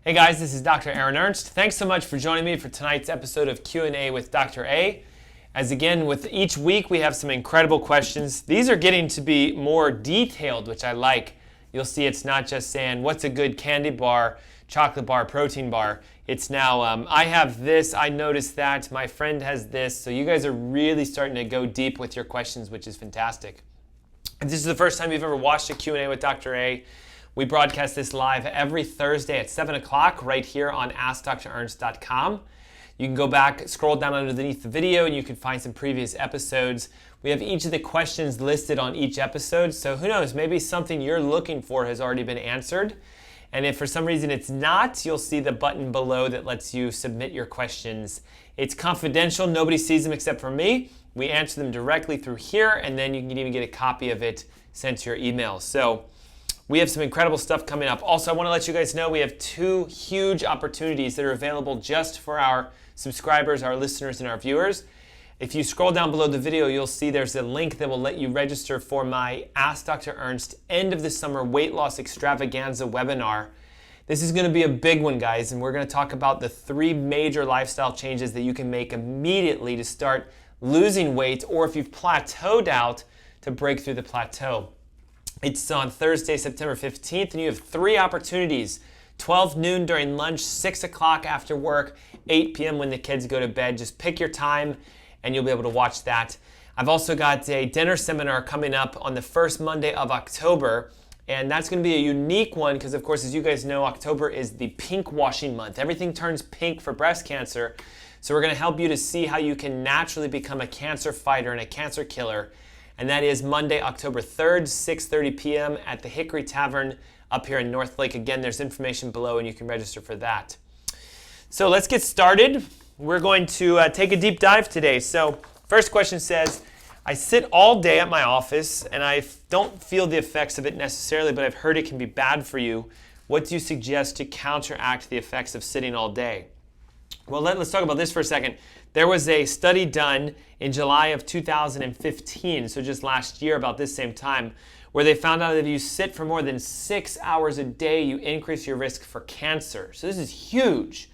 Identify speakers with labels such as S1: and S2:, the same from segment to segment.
S1: Hey guys, this is Dr. Aaron Ernst. Thanks so much for joining me for tonight's episode of Q&A with Dr. A. As again, with each week we have some incredible questions. These are getting to be more detailed, which I like. You'll see it's not just saying, what's a good candy bar, chocolate bar, protein bar. It's now, I have this, I noticed that, my friend has this. So you guys are really starting to go deep with your questions, which is fantastic. If this is the first time you've ever watched a Q&A with Dr. A, we broadcast this live every Thursday at 7 o'clock right here on AskDrErnst.com. You can go back, scroll down underneath the video, and you can find some previous episodes. We have each of the questions listed on each episode, so who knows, maybe something you're looking for has already been answered. And if for some reason it's not, you'll see the button below that lets you submit your questions. It's confidential, nobody sees them except for me. We answer them directly through here, and then you can even get a copy of it sent to your email. So we have some incredible stuff coming up. Also, I want to let you guys know we have two huge opportunities that are available just for our subscribers, our listeners, and our viewers. If you scroll down below the video, you'll see there's a link that will let you register for my Ask Dr. Ernst End of the Summer Weight Loss Extravaganza webinar. This is going to be a big one, guys, and we're going to talk about the 3 major lifestyle changes that you can make immediately to start losing weight, or if you've plateaued out, to break through the plateau. It's on Thursday, September 15th, and you have 3 opportunities. 12 noon during lunch, 6 o'clock after work, 8 p.m. when the kids go to bed. Just pick your time, and you'll be able to watch that. I've also got a dinner seminar coming up on the first Monday of October, and that's going to be a unique one because, of course, as you guys know, October is the pink washing month. Everything turns pink for breast cancer, so we're going to help you to see how you can naturally become a cancer fighter and a cancer killer. And that is Monday, October 3rd, 6:30 p.m. at the Hickory Tavern up here in North Lake. Again, there's information below and you can register for that. So let's get started. We're going to take a deep dive today. So first question says, I sit all day at my office and I don't feel the effects of it necessarily, but I've heard it can be bad for you. What do you suggest to counteract the effects of sitting all day? Well, let's talk about this for a second. There was a study done in July of 2015, so just last year about this same time, where they found out that if you sit for more than 6 hours a day, you increase your risk for cancer. So this is huge.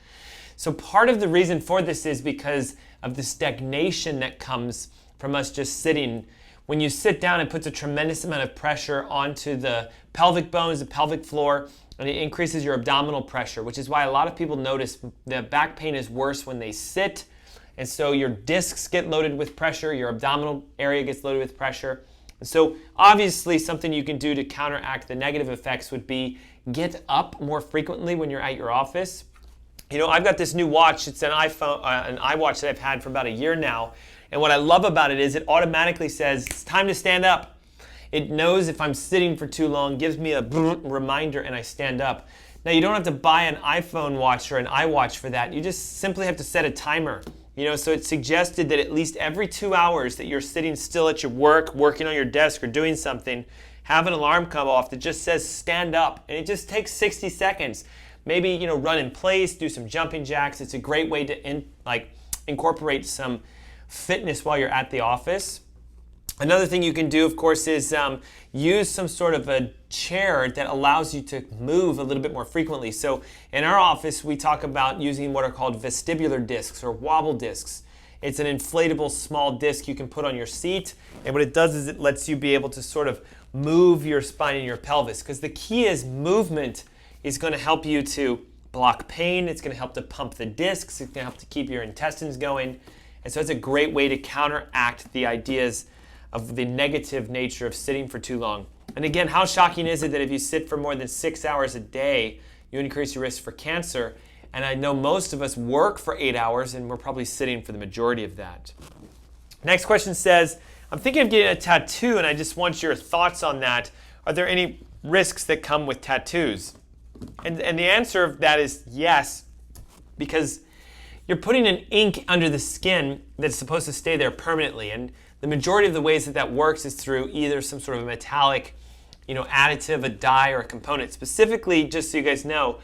S1: So part of the reason for this is because of the stagnation that comes from us just sitting. When you sit down, it puts a tremendous amount of pressure onto the pelvic bones, the pelvic floor, and it increases your abdominal pressure, which is why a lot of people notice the back pain is worse when they sit. And so your discs get loaded with pressure, your abdominal area gets loaded with pressure. And so obviously something you can do to counteract the negative effects would be get up more frequently when you're at your office. You know, I've got this new watch. It's an iWatch that I've had for about a year now. And what I love about it is it automatically says, it's time to stand up. It knows if I'm sitting for too long, gives me a reminder, and I stand up. Now, you don't have to buy an iPhone watch or an iWatch for that. You just simply have to set a timer. You know, so it's suggested that at least every 2 hours that you're sitting still at your work, working on your desk or doing something, have an alarm come off that just says stand up. And it just takes 60 seconds. Maybe, you know, run in place, do some jumping jacks. It's a great way to incorporate some fitness while you're at the office. Another thing you can do, of course, is use some sort of a chair that allows you to move a little bit more frequently. So in our office, we talk about using what are called vestibular discs or wobble discs. It's an inflatable small disc you can put on your seat. And what it does is it lets you be able to sort of move your spine and your pelvis. Because the key is movement is going to help you to block pain. It's going to help to pump the discs. It's going to help to keep your intestines going. And so it's a great way to counteract the ideas of the negative nature of sitting for too long. And again, how shocking is it that if you sit for more than 6 hours a day, you increase your risk for cancer? And I know most of us work for 8 hours, and we're probably sitting for the majority of that. Next question says, I'm thinking of getting a tattoo, and I just want your thoughts on that. Are there any risks that come with tattoos? And the answer of that is yes, because you're putting an ink under the skin that's supposed to stay there permanently. And the majority of the ways that works is through either some sort of metallic, additive, a dye, or a component. Specifically, just so you guys know,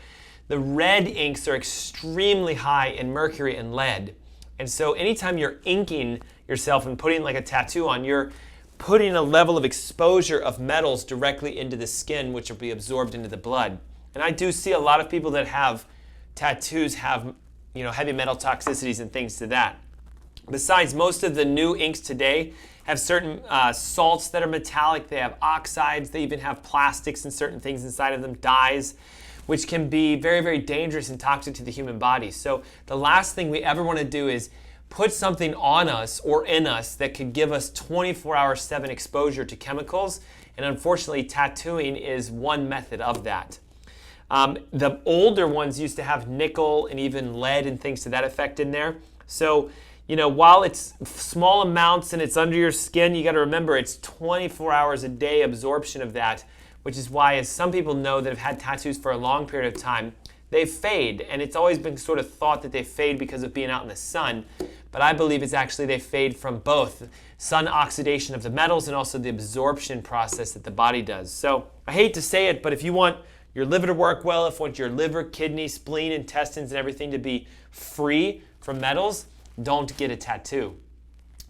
S1: the red inks are extremely high in mercury and lead. And so anytime you're inking yourself and putting like a tattoo on, you're putting a level of exposure of metals directly into the skin, which will be absorbed into the blood. And I do see a lot of people that have tattoos have, heavy metal toxicities and things to that. Besides, most of the new inks today have certain salts that are metallic. They have oxides. They even have plastics and certain things inside of them, dyes, which can be very, very dangerous and toxic to the human body. So the last thing we ever want to do is put something on us or in us that could give us 24/7 exposure to chemicals. And unfortunately, tattooing is one method of that. The older ones used to have nickel and even lead and things to that effect in there. So, while it's small amounts and it's under your skin, you got to remember it's 24 hours a day absorption of that, which is why, as some people know that have had tattoos for a long period of time, they fade. And it's always been sort of thought that they fade because of being out in the sun. But I believe it's actually they fade from both sun oxidation of the metals and also the absorption process that the body does. So I hate to say it, but if you want your liver to work well, if you want your liver, kidney, spleen, intestines, and everything to be free from metals, don't get a tattoo.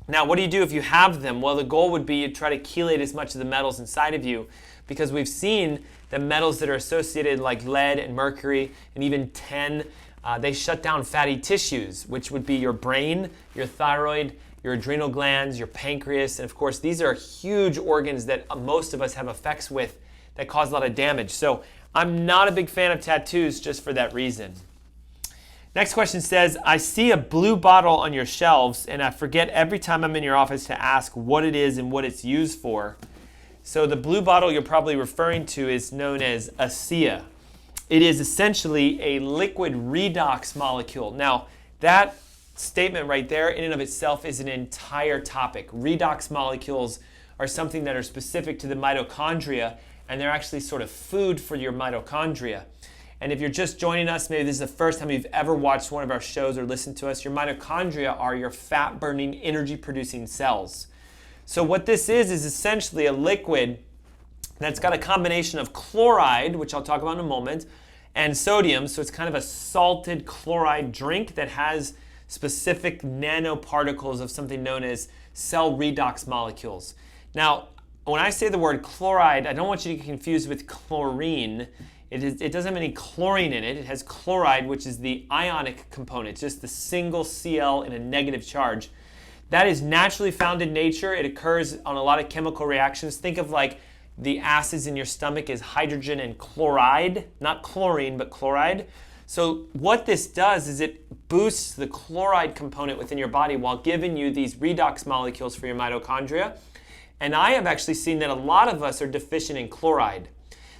S1: Now, what do you do if you have them? Well, the goal would be to try to chelate as much of the metals inside of you, because we've seen the metals that are associated like lead and mercury and even tin, they shut down fatty tissues, which would be your brain, your thyroid, your adrenal glands, your pancreas, and of course these are huge organs that most of us have effects with that cause a lot of damage. So I'm not a big fan of tattoos just for that reason. Next question says, I see a blue bottle on your shelves and I forget every time I'm in your office to ask what it is and what it's used for. So the blue bottle you're probably referring to is known as ASEA. It is essentially a liquid redox molecule. Now, that statement right there in and of itself is an entire topic. Redox molecules are something that are specific to the mitochondria, and they're actually sort of food for your mitochondria. And if you're just joining us, maybe this is the first time you've ever watched one of our shows or listened to us, your mitochondria are your fat-burning, energy-producing cells. So what this is essentially a liquid that's got a combination of chloride, which I'll talk about in a moment, and sodium. So it's kind of a salted chloride drink that has specific nanoparticles of something known as cell redox molecules. Now, when I say the word chloride, I don't want you to get confused with chlorine. It doesn't have any chlorine in it. It has chloride, which is the ionic component, just the single Cl in a negative charge. That is naturally found in nature. It occurs on a lot of chemical reactions. Think of like the acids in your stomach as hydrogen and chloride, not chlorine, but chloride. So what this does is it boosts the chloride component within your body while giving you these redox molecules for your mitochondria. And I have actually seen that a lot of us are deficient in chloride.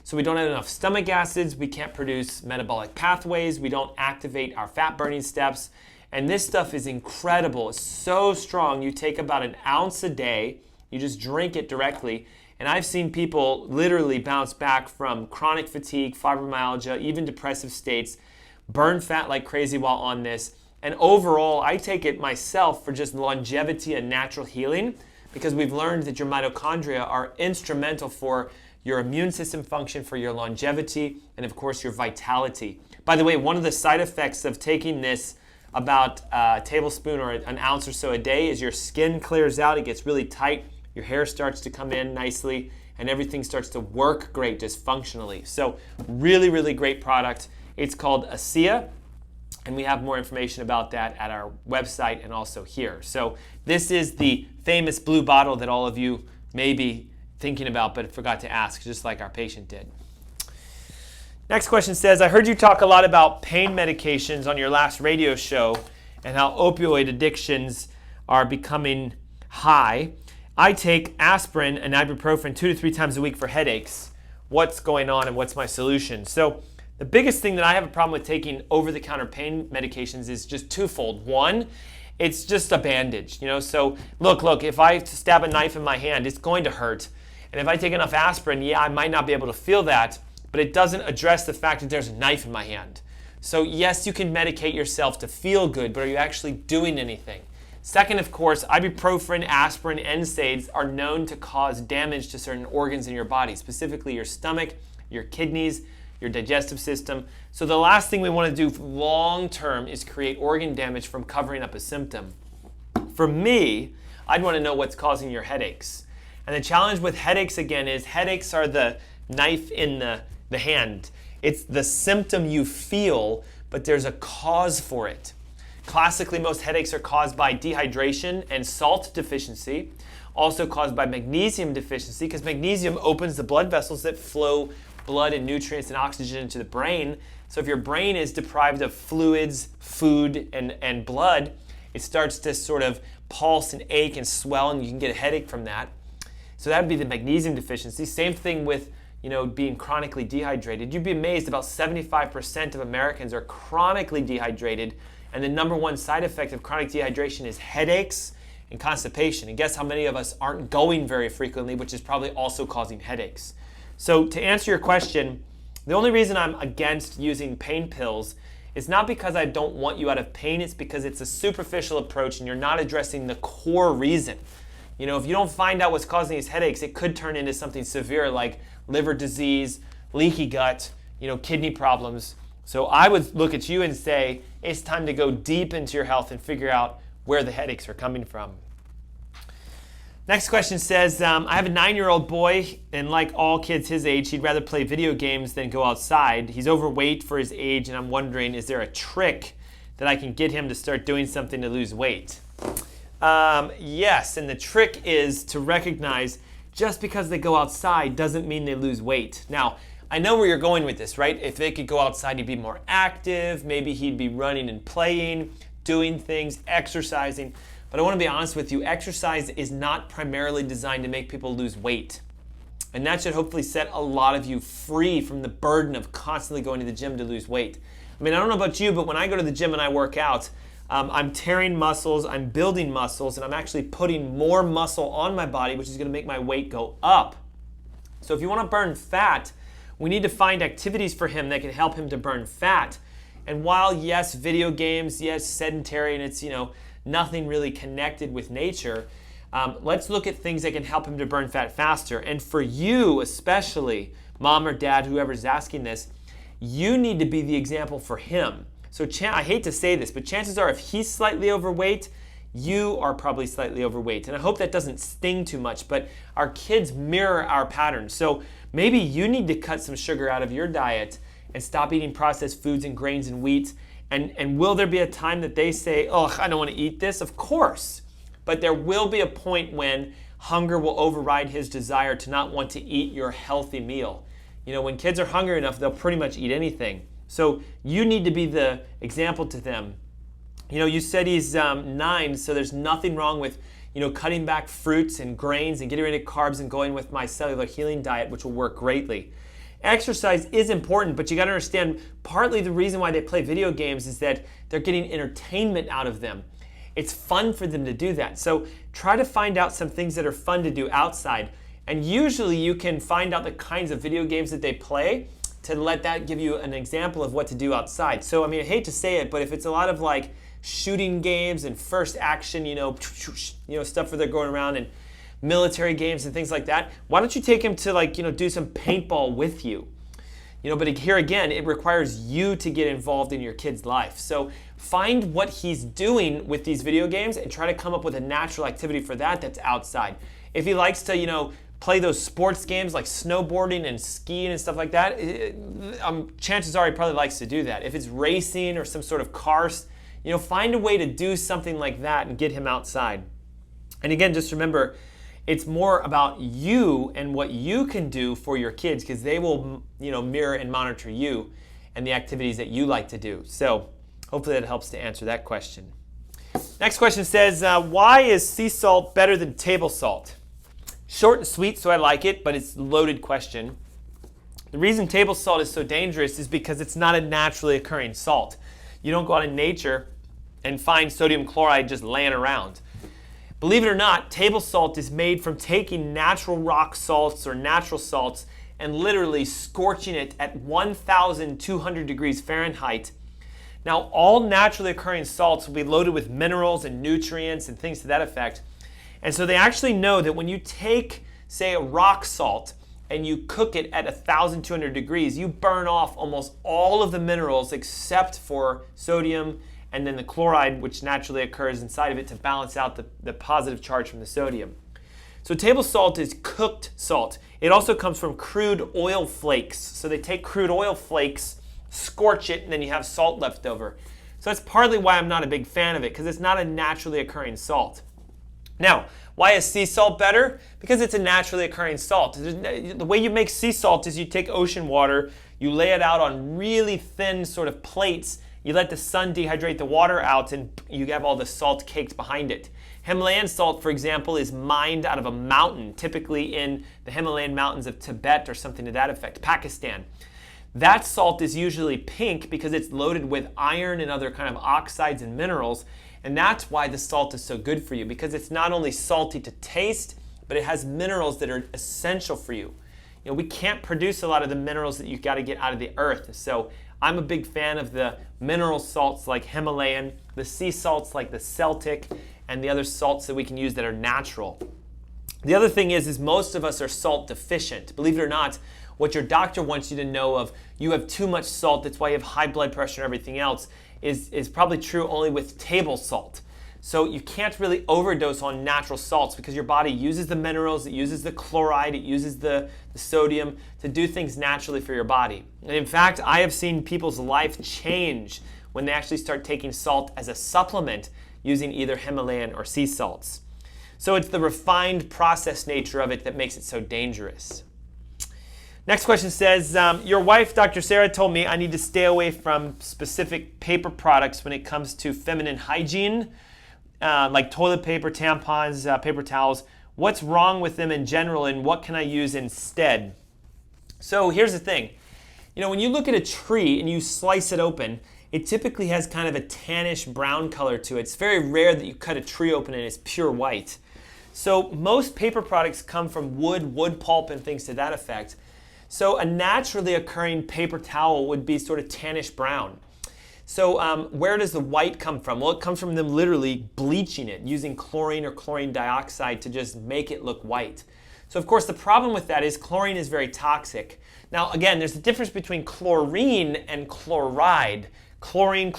S1: So we don't have enough stomach acids, we can't produce metabolic pathways, we don't activate our fat burning steps. And this stuff is incredible. It's so strong. You take about an ounce a day, you just drink it directly. And I've seen people literally bounce back from chronic fatigue, fibromyalgia, even depressive states, burn fat like crazy while on this. And overall, I take it myself for just longevity and natural healing, because we've learned that your mitochondria are instrumental for your immune system function, for your longevity, and of course your vitality. By the way, one of the side effects of taking this about a tablespoon or an ounce or so a day is your skin clears out, it gets really tight, your hair starts to come in nicely, and everything starts to work great just functionally. So really, really great product. It's called ASEA, and we have more information about that at our website and also here. So this is the famous blue bottle that all of you may be thinking about but forgot to ask, just like our patient did. Next question says, I heard you talk a lot about pain medications on your last radio show and how opioid addictions are becoming high. I take aspirin and ibuprofen 2 to 3 times a week for headaches. What's going on and what's my solution? So the biggest thing that I have a problem with taking over-the-counter pain medications is just twofold. One, it's just a bandage, So look, if I stab a knife in my hand, it's going to hurt. And if I take enough aspirin, I might not be able to feel that, but it doesn't address the fact that there's a knife in my hand. So yes, you can medicate yourself to feel good, but are you actually doing anything? Second, of course, ibuprofen, aspirin, NSAIDs are known to cause damage to certain organs in your body, specifically your stomach, your kidneys, your digestive system. So the last thing we want to do long term is create organ damage from covering up a symptom. For me, I'd want to know what's causing your headaches. And the challenge with headaches, again, is headaches are the knife in the hand. It's the symptom you feel, but there's a cause for it. Classically, most headaches are caused by dehydration and salt deficiency, also caused by magnesium deficiency, because magnesium opens the blood vessels that flow blood and nutrients and oxygen into the brain. So if your brain is deprived of fluids, food, and blood, it starts to sort of pulse and ache and swell, and you can get a headache from that. So that would be the magnesium deficiency. Same thing with being chronically dehydrated. You'd be amazed, about 75% of Americans are chronically dehydrated, and the number one side effect of chronic dehydration is headaches and constipation. And guess how many of us aren't going very frequently, which is probably also causing headaches. So to answer your question, the only reason I'm against using pain pills is not because I don't want you out of pain, it's because it's a superficial approach and you're not addressing the core reason. If you don't find out what's causing these headaches, it could turn into something severe like liver disease, leaky gut, kidney problems. So I would look at you and say, it's time to go deep into your health and figure out where the headaches are coming from. Next question says, I have a 9-year-old boy, and like all kids his age, he'd rather play video games than go outside. He's overweight for his age, and I'm wondering, is there a trick that I can get him to start doing something to lose weight? Yes, and the trick is to recognize just because they go outside doesn't mean they lose weight. Now, I know where you're going with this, right? If they could go outside, he'd be more active. Maybe he'd be running and playing, doing things, exercising. But I want to be honest with you, exercise is not primarily designed to make people lose weight. And that should hopefully set a lot of you free from the burden of constantly going to the gym to lose weight. I mean, I don't know about you, but when I go to the gym and I work out, I'm tearing muscles, I'm building muscles, and I'm actually putting more muscle on my body, which is going to make my weight go up. So if you want to burn fat, we need to find activities for him that can help him to burn fat. And while, yes, video games, yes, sedentary, and it's, nothing really connected with nature, let's look at things that can help him to burn fat faster. And for you especially, mom or dad, whoever's asking this, you need to be the example for him. So I hate to say this, but chances are if he's slightly overweight, you are probably slightly overweight. And I hope that doesn't sting too much, but our kids mirror our patterns. So maybe you need to cut some sugar out of your diet and stop eating processed foods and grains and wheat. And will there be a time that they say, oh, I don't want to eat this? Of course. But there will be a point when hunger will override his desire to not want to eat your healthy meal. When kids are hungry enough, they'll pretty much eat anything. So you need to be the example to them. You said he's 9, so there's nothing wrong with, cutting back fruits and grains and getting rid of carbs and going with my cellular healing diet, which will work greatly. Exercise is important, but you got to understand partly the reason why they play video games is that they're getting entertainment out of them. It's fun for them to do that. So try to find out some things that are fun to do outside. And usually you can find out the kinds of video games that they play to let that give you an example of what to do outside. So, I hate to say it, but if it's a lot of like shooting games and first action, stuff where they're going around and military games and things like that, why don't you take him to do some paintball with you? But here again, it requires you to get involved in your kid's life. So find what he's doing with these video games and try to come up with a natural activity for that that's outside. If he likes to, play those sports games like snowboarding and skiing and stuff like that, chances are he probably likes to do that. If it's racing or some sort of cars, find a way to do something like that and get him outside. And again, just remember, it's more about you and what you can do for your kids because they will, mirror and monitor you and the activities that you like to do. So hopefully that helps to answer that question. Next question says, why is sea salt better than table salt? Short and sweet, so I like it, but it's a loaded question. The reason table salt is so dangerous is because it's not a naturally occurring salt. You don't go out in nature and find sodium chloride just laying around. Believe it or not, table salt is made from taking natural rock salts or natural salts and literally scorching it at 1,200 degrees Fahrenheit. Now, all naturally occurring salts will be loaded with minerals and nutrients and things to that effect. And so they actually know that when you take, say, a rock salt and you cook it at 1,200 degrees, you burn off almost all of the minerals except for sodium and then the chloride, which naturally occurs inside of it to balance out the positive charge from the sodium. So table salt is cooked salt. It also comes from crude oil flakes. So they take crude oil flakes scorch it, and then you have salt left over. So that's partly why I'm not a big fan of it, because it's not a naturally occurring salt. Now, why is sea salt better? Because it's a naturally occurring salt. The way you make sea salt is you take ocean water, you lay it out on really thin sort of plates, you let the sun dehydrate the water out, and you have all the salt caked behind it. Himalayan salt, for example, is mined out of a mountain, typically in the Himalayan mountains of Tibet or something to that effect, Pakistan. That salt is usually pink because it's loaded with iron and other kind of oxides and minerals, and that's why the salt is so good for you, because it's not only salty to taste, but it has minerals that are essential for you. You know, we can't produce a lot of the minerals that you've got to get out of the earth, so I'm a big fan of the mineral salts like Himalayan, the sea salts like the Celtic, and the other salts that we can use that are natural. The other thing is most of us are salt deficient. Believe it or not, what your doctor wants you to know of, you have too much salt, that's why you have high blood pressure and everything else, is probably true only with table salt. So you can't really overdose on natural salts because your body uses the minerals, it uses the chloride, it uses the sodium to do things naturally for your body. And in fact, I have seen people's life change when they actually start taking salt as a supplement using either Himalayan or sea salts. So it's the refined processed nature of it that makes it so dangerous. Next question says, your wife, Dr. Sarah, told me I need to stay away from specific paper products when it comes to feminine hygiene, like toilet paper, tampons, paper towels. What's wrong with them in general, and what can I use instead? So here's the thing. You know, when you look at a tree and you slice it open, it typically has kind of a tannish brown color to it. It's very rare that you cut a tree open and it's pure white. So most paper products come from wood pulp, and things to that effect. So a naturally occurring paper towel would be sort of tannish brown. So where does the white come from? Well, it comes from them literally bleaching it, using chlorine or chlorine dioxide to just make it look white. So of course the problem with that is chlorine is very toxic. Now again, there's a difference between chlorine and chloride. Chlorine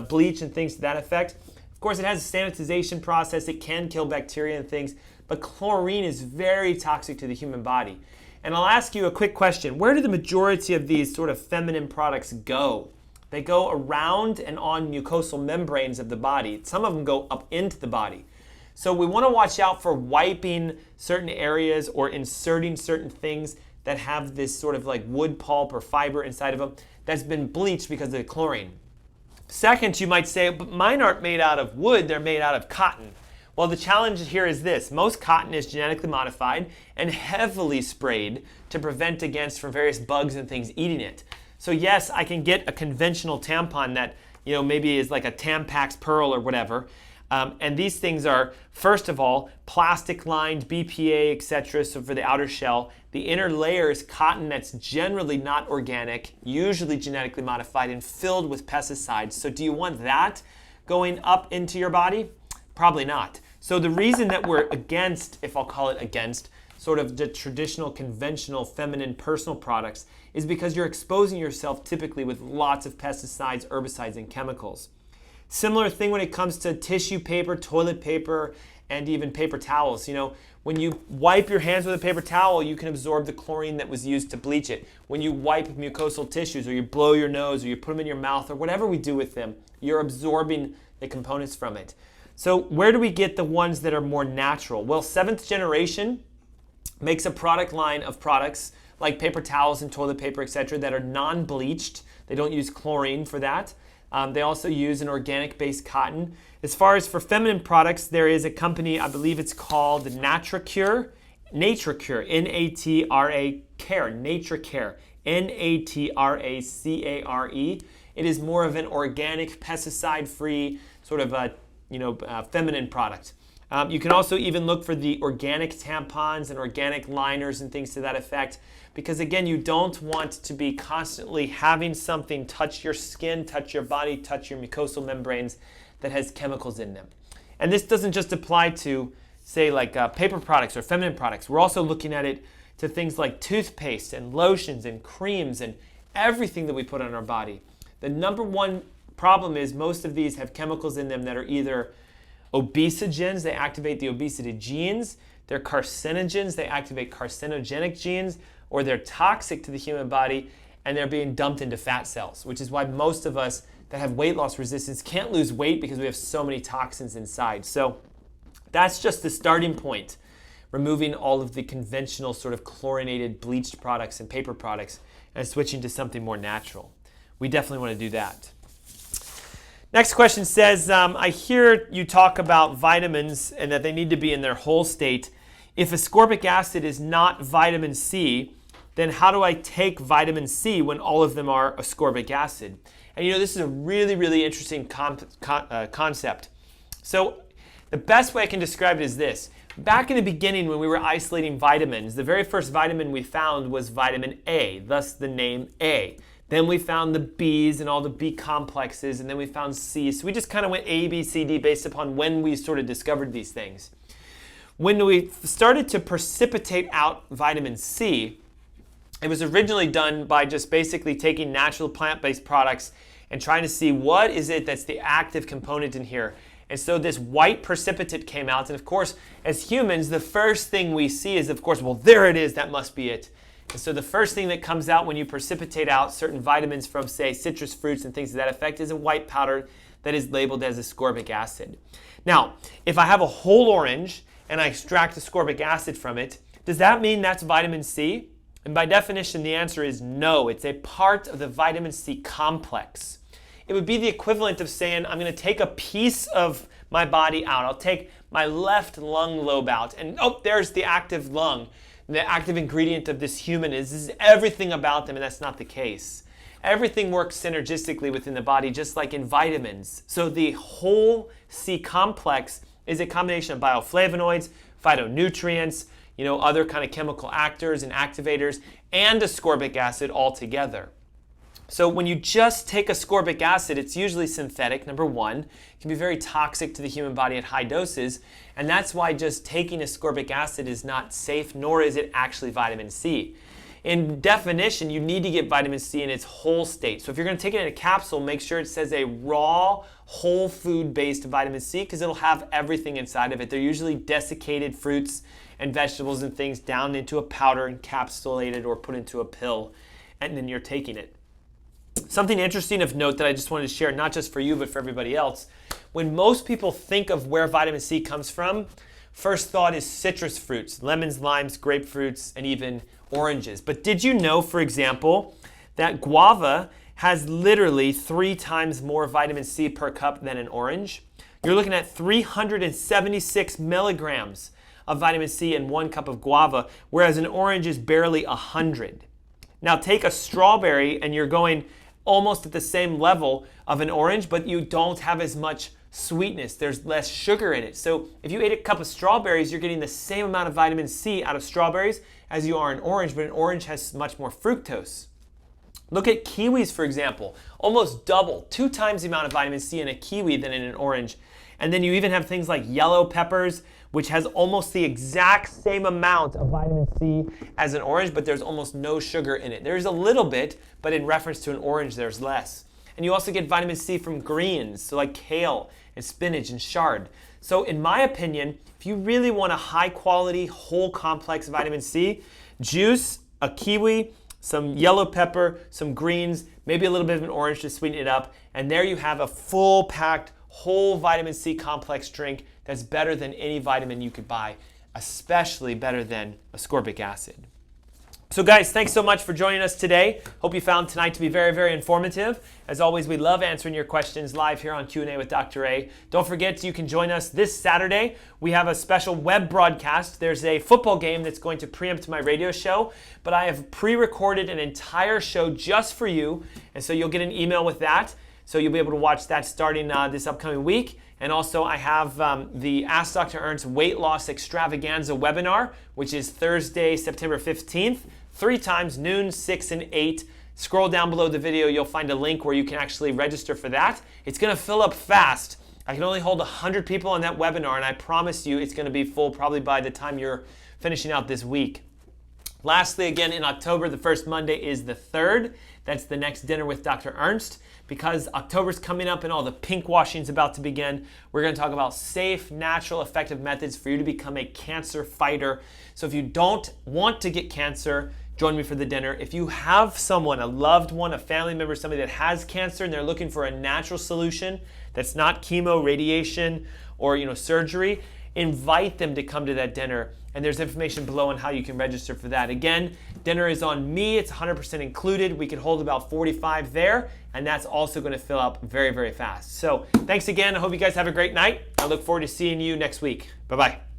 S1: bleach and things to that effect. Of course it has a sanitization process, it can kill bacteria and things, but chlorine is very toxic to the human body. And I'll ask you a quick question. Where do the majority of these sort of feminine products go? They go around and on mucosal membranes of the body. Some of them go up into the body. So we want to watch out for wiping certain areas or inserting certain things that have this sort of like wood pulp or fiber inside of them that's been bleached because of the chlorine. Second, you might say, but mine aren't made out of wood, they're made out of cotton. Well, the challenge here is this. Most cotton is genetically modified and heavily sprayed to prevent against from various bugs and things eating it. So yes, I can get a conventional tampon that, you know, maybe is like a Tampax Pearl or whatever. And these things are, first of all, plastic lined, BPA, etc. So for the outer shell, the inner layer is cotton that's generally not organic, usually genetically modified and filled with pesticides. So do you want that going up into your body? Probably not. So the reason that we're against, if I'll call it against, sort of the traditional, conventional, feminine personal products is because you're exposing yourself typically with lots of pesticides, herbicides, and chemicals. Similar thing when it comes to tissue paper, toilet paper, and even paper towels. You know, when you wipe your hands with a paper towel, you can absorb the chlorine that was used to bleach it. When you wipe mucosal tissues, or you blow your nose, or you put them in your mouth, or whatever we do with them, you're absorbing the components from it. So where do we get the ones that are more natural? Well, 7th Generation makes a product line of products like paper towels and toilet paper, etc., that are non-bleached. They don't use chlorine for that. They also use an organic-based cotton. As far as for feminine products, there is a company, I believe it's called NatraCure, N-A-T-R-A Care, NatraCare, N-A-T-R-A-C-A-R-E. It is more of an organic, pesticide-free sort of feminine product. You can also even look for the organic tampons and organic liners and things to that effect, because again, you don't want to be constantly having something touch your skin, touch your body, touch your mucosal membranes that has chemicals in them. And this doesn't just apply to, say, like paper products or feminine products. We're also looking at it to things like toothpaste and lotions and creams and everything that we put on our body. The number one problem is most of these have chemicals in them that are either obesogens, they activate the obesity genes, they're carcinogens, they activate carcinogenic genes, or they're toxic to the human body, and they're being dumped into fat cells, which is why most of us that have weight loss resistance can't lose weight because we have so many toxins inside. So that's just the starting point, removing all of the conventional sort of chlorinated, bleached products and paper products and switching to something more natural. We definitely want to do that. Next question says, I hear you talk about vitamins and that they need to be in their whole state. If ascorbic acid is not vitamin C, then how do I take vitamin C when all of them are ascorbic acid? And this is a really, really interesting concept. So the best way I can describe it is this. Back in the beginning when we were isolating vitamins, the very first vitamin we found was vitamin A, thus the name A. Then we found the B's and all the B complexes, and then we found C. So we just kind of went A, B, C, D based upon when we sort of discovered these things. When we started to precipitate out vitamin C, it was originally done by just basically taking natural plant-based products and trying to see what is it that's the active component in here. And so this white precipitate came out, and of course, as humans, the first thing we see is, of course, well, there it is, that must be it. And so the first thing that comes out when you precipitate out certain vitamins from, say, citrus fruits and things to that effect is a white powder that is labeled as ascorbic acid. Now, if I have a whole orange and I extract ascorbic acid from it, does that mean that's vitamin C? And by definition, the answer is no. It's a part of the vitamin C complex. It would be the equivalent of saying, I'm going to take a piece of my body out. I'll take my left lung lobe out, and oh, there's the active lung. The active ingredient of this human is everything about them, and that's not the case. Everything works synergistically within the body, just like in vitamins. So the whole C complex is a combination of bioflavonoids, phytonutrients, other kind of chemical actors and activators, and ascorbic acid all together. So when you just take ascorbic acid, it's usually synthetic, number one. It can be very toxic to the human body at high doses, and that's why just taking ascorbic acid is not safe, nor is it actually vitamin C. In definition, you need to get vitamin C in its whole state. So if you're going to take it in a capsule, make sure it says a raw, whole food-based vitamin C, because it'll have everything inside of it. They're usually desiccated fruits and vegetables and things down into a powder, encapsulated or put into a pill, and then you're taking it. Something interesting of note that I just wanted to share, not just for you, but for everybody else. When most people think of where vitamin C comes from, first thought is citrus fruits, lemons, limes, grapefruits, and even oranges. But did you know, for example, that guava has literally 3 times more vitamin C per cup than an orange? You're looking at 376 milligrams of vitamin C in 1 cup of guava, whereas an orange is barely 100. Now take a strawberry and you're going almost at the same level of an orange, but you don't have as much sweetness. There's less sugar in it. So if you ate a cup of strawberries, you're getting the same amount of vitamin C out of strawberries as you are an orange, but an orange has much more fructose. Look at kiwis, for example. Almost double, 2 times the amount of vitamin C in a kiwi than in an orange. And then you even have things like yellow peppers, which has almost the exact same amount of vitamin C as an orange, but there's almost no sugar in it. There's a little bit, but in reference to an orange, there's less. And you also get vitamin C from greens, so like kale and spinach and chard. So in my opinion, if you really want a high quality, whole complex vitamin C, juice, a kiwi, some yellow pepper, some greens, maybe a little bit of an orange to sweeten it up, and there you have a full packed, whole vitamin C complex drink that's better than any vitamin you could buy, especially better than ascorbic acid. So guys, thanks so much for joining us today. Hope you found tonight to be very, very informative. As always, we love answering your questions live here on Q&A with Dr. A. Don't forget, you can join us this Saturday. We have a special web broadcast. There's a football game that's going to preempt my radio show, but I have pre-recorded an entire show just for you, and so you'll get an email with that. So you'll be able to watch that starting this upcoming week. And also I have the Ask Dr. Ernst Weight Loss Extravaganza webinar, which is Thursday, September 15th, 3 times, noon, 6, and 8. Scroll down below the video, you'll find a link where you can actually register for that. It's gonna fill up fast. I can only hold 100 people on that webinar, and I promise you it's gonna be full probably by the time you're finishing out this week. Lastly, again, in October, the first Monday is the 3rd. That's the next dinner with Dr. Ernst. Because October's coming up and all the pink washing's about to begin, we're going to talk about safe, natural, effective methods for you to become a cancer fighter. So if you don't want to get cancer, join me for the dinner. If you have someone, a loved one, a family member, somebody that has cancer and they're looking for a natural solution that's not chemo, radiation, or surgery, invite them to come to that dinner. And there's information below on how you can register for that. Again, dinner is on me. It's 100% included. We can hold about 45 there, and that's also going to fill up very, very fast. So thanks again. I hope you guys have a great night. I look forward to seeing you next week. Bye-bye.